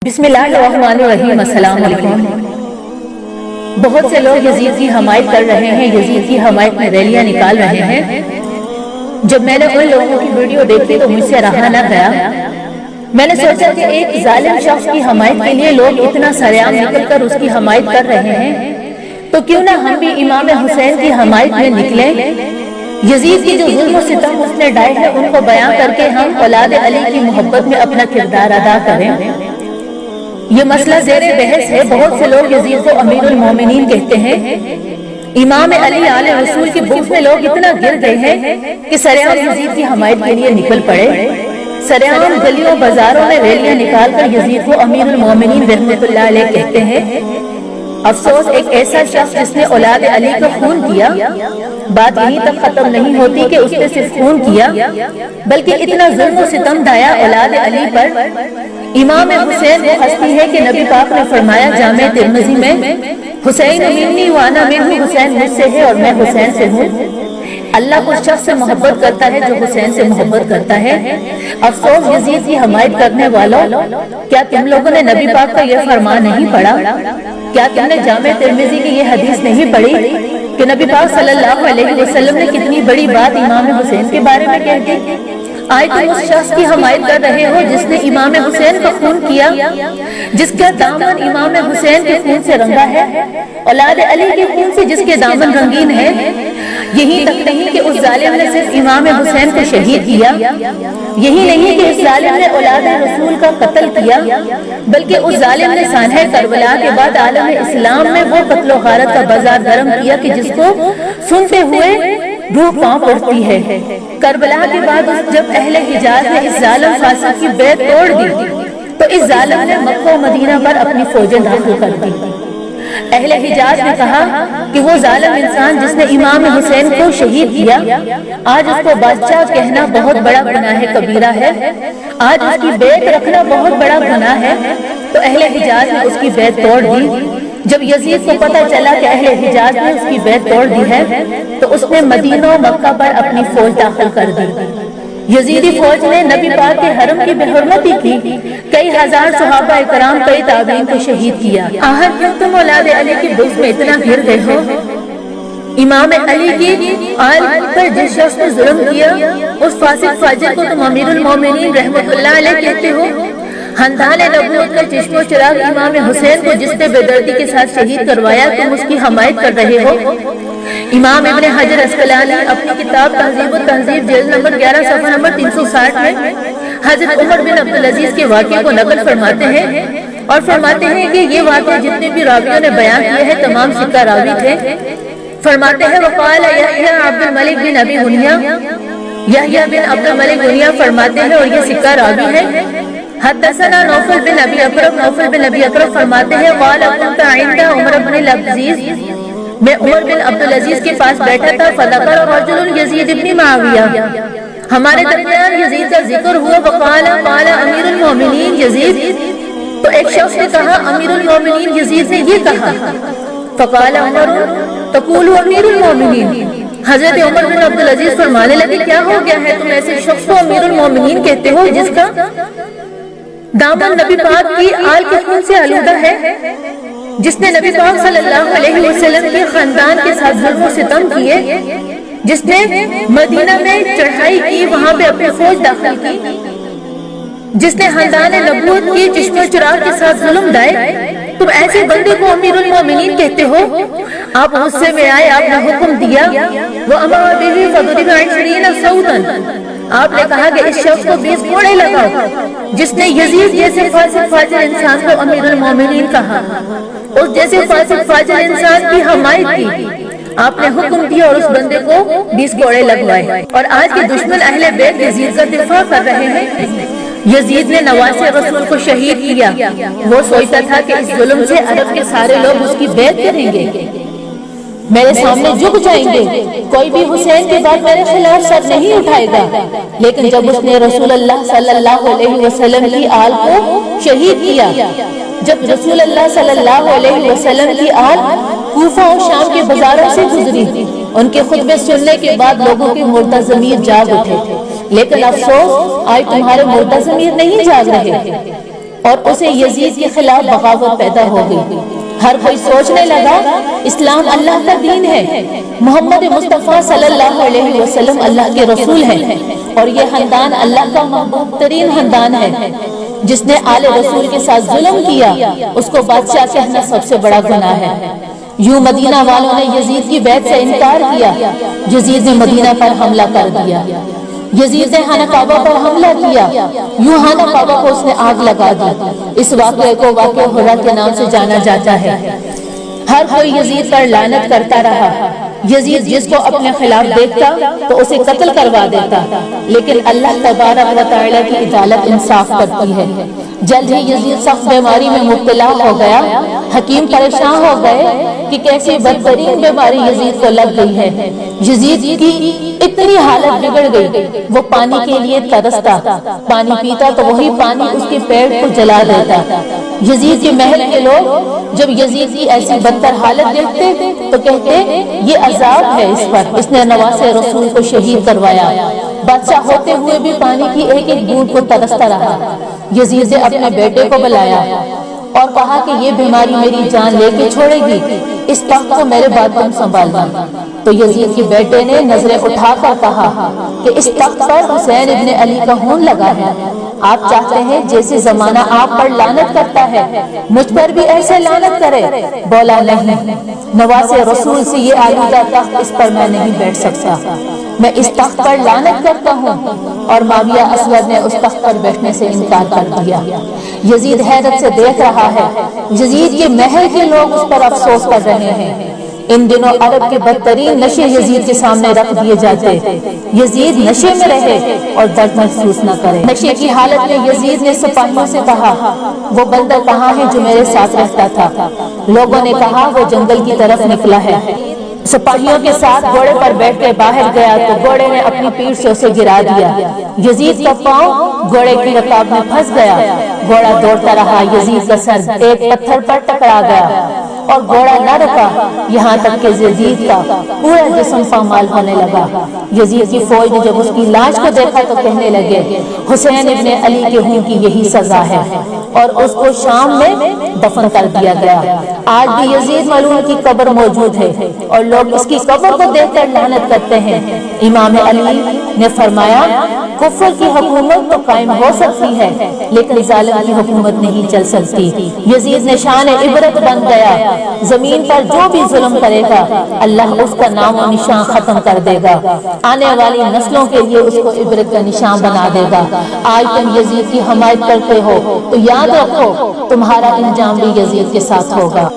بسم اللہ الرحمن الرحیم۔ السلام علیکم۔ بہت سے لوگ یزید کی حمایت کر رہے ہیں، یزید کی حمایت میں ریلیاں نکال رہے ہیں۔ جب میں نے ان لوگوں کی ویڈیو دیکھی تو مجھ سے رہا نہ گیا۔ میں نے سوچا کہ ایک ظالم شخص کی حمایت کے لیے لوگ اتنا سرعام نکل کر اس کی حمایت کر رہے ہیں، تو کیوں نہ ہم بھی امام حسین کی حمایت میں نکلیں۔ یزید کی جو ظلم و ستم اس نے ڈھائے ہیں ان کو بیان کر کے ہم اولاد علی کی محبت میں اپنا کردار ادا کریں۔ یہ مسئلہ زیر بحث ہے۔ بہت سے لوگ یزید کو امیر المومنین کہتے ہیں۔ امام علی آل رسول کی بغض میں لوگ اتنا گر گئے ہیں کہ سرعام یزید کی حمایت کے لیے نکل پڑے۔ سرعام گلیوں بازاروں میں ریلیاں نکال کر یزید کو امیر المومنین رحمت اللہ علیہ کہتے ہیں۔ افسوس، ایک ایسا شخص جس نے اولاد علی کا خون کیا، بات یہیں تک ختم نہیں ہوتی کہ اس نے صرف خون کیا بلکہ اتنا ظلم و ستم ڈھایا اولاد علی پر۔ امام حسین وہ ہستی ہے کہ نبی پاک نے فرمایا جامع ترمذی میں، حسین منی وانا منہ، حسین مجھ سے ہے اور میں حسین سے ہوں۔ اللہ اس شخص سے محبت کرتا ہے جو حسین سے محبت کرتا ہے۔ افسوس یزید کی حمایت کرنے والوں، کیا تم لوگوں نے نبی پاک کا یہ فرمان نہیں پڑھا؟ کیا تم نے جامع ترمذی کی یہ حدیث نہیں پڑھی کہ نبی پاک صلی اللہ علیہ وسلم نے کتنی بڑی بات امام حسین کے بارے میں کہہ دی؟ آج تم اس شخص کی حمایت کر رہے ہو جس نے امام حسین کا خون کیا، جس کا دامن امام حسین کے خون سے رنگا ہے، اولاد علی کے خون سے جس کے دامن رنگین ہے۔ یہی تک نہیں کہ اس ظالم نے صرف امام حسین کو شہید کیا، یہی نہیں کہ اس ظالم نے اولاد رسول کا قتل کیا، بلکہ اس ظالم نے سانحہ کربلا کے بعد عالم اسلام میں وہ قتل و غارت کا بازار گرم کیا کہ جس کو سنتے ہوئے روح کانپ اٹھتی ہے۔ کربلا کے بعد جب اہل حجاز نے اس ظالم فاسق کی بیعت توڑ دی تو اس ظالم نے مکہ و مدینہ پر اپنی فوجیں داخل کر دی۔ اہل حجاز نے کہا کہ وہ ظالم انسان جس نے امام حسین کو شہید کیا، آج اس کو بادشاہ کہنا بہت بڑا گناہ کبیرہ ہے، آج اس کی بیعت رکھنا بہت بڑا گناہ ہے۔ تو اہل حجاز نے اس کی بیعت توڑ دی۔ جب یزید کو پتہ چلا کہ اہل حجاز نے اس کی بیعت توڑ دی ہے تو اس نے مدینہ و مکہ پر اپنی فوج داخل کر دی۔ یزیدی فوج نے نبی پاک کے حرم کی بے حرمتی کی، کئی ہزار صحابہ کرام، کئی تابعین کو شہید کیا۔ آخر کیوں تم اولاد علی کی بغض میں اتنا گر گئے ہو؟ امام علی کی آل پر جس شخص نے ظلم کیا اس فاسق فاجر کو تم امیر المومنین رحمت اللہ علیہ کہتے ہو۔ خاندان نبوت کا چشم و چراغ امام حسین کو جس نے بے دردی کے ساتھ شہید کروایا تم اس کی حمایت کر رہے ہو۔ امام ابن حجر اسقلانی اپنی کتاب تہذیب التہذیب جلد نمبر 11 صفحہ نمبر 360 میں حضرت عمر بن عبدالعزیز کے واقعے کو نقل فرماتے ہیں اور فرماتے ہیں کہ یہ واقعہ جتنے بھی راویوں نے بیان کیے ہیں تمام ثقہ راوی تھے۔ فرماتے ہیں وقال یحییٰ عبد الملک بن ابی غنیہ، یحییٰ بن عبد الملک غنیہ فرماتے ہیں اور یہ ثقہ راوی ہے۔ حدثنا نوفل بن ابی اقرب، نوفل بن ابی اقرب فرماتے ہیں قال كنت عند عمر بن العزیز، میں عمر بن عبدالعزیز کے پاس بیٹھا تھا، فذكر رجل یزید بن معاویہ، ہمارے درمیان یزید کا ذکر ہوا، وقال قال امیر المومنین یزید، تو ایک شخص نے کہا امیر المومنین یزید نے یہ کہا، فقال عمر تقول امیر المومنین، حضرت عمر بن عبدالعزیز فرمانے لگے کیا ہو گیا ہے، تم ایسے شخص کو امیر المومنین کہتے ہو جس کا دامن نبی پاک کی آل کے خون سے آلودہ ہے، جس نے نبی پاک صلی اللہ علیہ وسلم کے خاندان کے ساتھ ظلم و ستم کیے، جس نے مدینہ میں چڑھائی کی، وہاں پہ اپنی فوج داخل کی، جس نے خاندان نبوت کی چشم و چراغ کے ساتھ ظلم ڈھائے، تم ایسے بندے کو امیر المومنین کہتے ہو؟ آپ غصے میں آئے، آپ نے حکم دیا وَأَمَرَ بِهِ فَضُرِبَ 20 صَوْتًا، آپ نے کہا کہ اس شخص کو 20 کوڑے لگاؤ جس نے یزید جیسے فاسق فاجر انسان کو امیر المومنین کہا، اس جیسے فاسق فاجر انسان کی حمایت کی۔ آپ نے حکم دیا اور اس بندے کو 20 کوڑے لگوائے، اور آج کے دشمن اہل بیت یزید کا دفاع کر رہے ہیں۔ یزید نے نواسے رسول کو شہید کیا، وہ سوچتا تھا کہ اس ظلم سے عرب کے سارے لوگ اس کی بیعت کریں گے، میرے سامنے جھک جائیں گے، کوئی بھی حسین کے بعد میرے خلاف سر نہیں اٹھائے گا۔ لیکن جب اس نے رسول اللہ صلی اللہ علیہ وسلم کی آل کو شہید کیا، جب رسول اللہ صلی اللہ علیہ وسلم کی آل کوفہ اور شام کے بازاروں سے گزری، ان کے خطبے سننے کے بعد لوگوں کے مردہ ضمیر جاگ اٹھے، لیکن افسوس آج تمہارے مردہ ضمیر نہیں جاگ رہے۔ اور اسے یزید کے خلاف بغاوت پیدا ہو گئی۔ ہر کوئی سوچنے لگا اسلام اللہ کا دین ہے، محمد مصطفیٰ صلی اللہ علیہ وسلم اللہ کے رسول ہیں، اور یہ خاندان اللہ کا محبوب ترین خاندان ہے۔ جس نے آل رسول کے ساتھ ظلم کیا اس کو بادشاہ کہنا سب سے بڑا گناہ ہے۔ یوں مدینہ والوں نے یزید کی بیعت سے انکار کیا، یزید نے مدینہ پر حملہ کر دیا۔ یزید نے خانہ کعبہ پر حملہ کیا، یوں خانہ کعبہ کو اس نے آگ لگا دی۔ اس واقعے کو واقعہ حرہ کے نام سے جانا جاتا ہے۔ ہر کوئی یزید پر لعنت کرتا رہا۔ یزید جس کو اپنے خلاف دیکھتا تو اسے قتل کروا دیتا، لیکن اللہ تبارک و تعالیٰ کی عدالت انصاف کرتی ہے۔ جلد ہی یزید سخت بیماری میں مبتلا ہو گیا۔ حکیم پریشان ہو گئے کہ کیسی بدترین بیماری یزید کو لگ گئی ہے۔ یزید کی اتنی حالت بگڑ گئی، وہ پانی کے لیے ترستا، پانی پیتا تو وہی پانی اس کے پیٹ کو جلا دیتا۔ یزید کے محل کے لوگ جب یزید کی ایسی بدتر حالت دیکھتے تو کہتے یہ عذاب ہے اس پر، اس نے نواسے رسول کو شہید کروایا۔ بادشاہ ہوتے ہوئے بھی پانی کی ایک ایک بوند کو ترستا رہا۔ یزید نے اپنے بیٹے کو بلایا اور کہا کہ یہ بیماری میری جان لے کے چھوڑے گی، اس تخت کو میرے بعد تم سنبھالنا۔ تو یزید کے بیٹے نے نظریں اٹھا کر کہا کہ اس تخت پر حسین ابن علی کا خون لگا ہے، آپ چاہتے ہیں جیسے زمانہ آپ پر لعنت کرتا ہے مجھ پر بھی ایسے لعنت کرے؟ بولا نہیں، نواسے رسول سے یہ آلودہ تخت، اس پر میں نہیں بیٹھ سکتا، میں اس تخت پر لعنت کرتا ہوں۔ اور معاویہ اسود نے اس تخت پر بیٹھنے سے انکار کر دیا۔ یزید حیرت سے دیکھ رہا ہے، یزید کے محل کے لوگ اس پر افسوس کر رہے ہیں۔ ان دنوں عرب کے بدترین نشے یزید کے سامنے رکھ دیے جاتے، یزید نشے میں رہے اور درد محسوس نہ کرے۔ نشے کی حالت میں یزید نے سپاہیوں سے کہا وہ بندہ کہاں ہے جو میرے ساتھ رہتا تھا؟ لوگوں نے کہا وہ جنگل کی طرف نکلا ہے۔ سپاہیوں کے ساتھ گھوڑے پر بیٹھ کے باہر گیا تو گھوڑے نے اپنی پیٹھ سے اسے گرا دیا۔ یزید کا پاؤں گھوڑے کی رکاب میں پھنس گیا، گھوڑا دوڑتا رہا، یزید کا سر ایک پتھر پر ٹکرا گیا اور گھوڑا نہ رکا، یہاں تک کہ یزید کا پورا جسم پامال ہونے لگا۔ یزید کی فوج نے جب اس کی لاش کو دیکھا تو کہنے لگے حسین ابن علی کے خون کی یہی سزا ہے، اور اس کو شام میں دفن کر دیا گیا۔ آج بھی یزید ملعون کی قبر موجود ہے اور لوگ اس کی قبر کو دیکھ کر لعنت کرتے ہیں۔ امام علی نے فرمایا کفر کی حکومت تو قائم ہو سکتی ہے لیکن ظالم کی حکومت نہیں چل سکتی۔ یزید نشان عبرت بن گیا، زمین پر جو بھی ظلم کرے گا اللہ اس کا نام و نشان ختم کر دے گا، آنے والی نسلوں کے لیے اس کو عبرت کا نشان بنا دے گا۔ آج تم یزید کی حمایت کرتے ہو تو یاد رکھو تمہارا انجام بھی یزید کے ساتھ ہوگا۔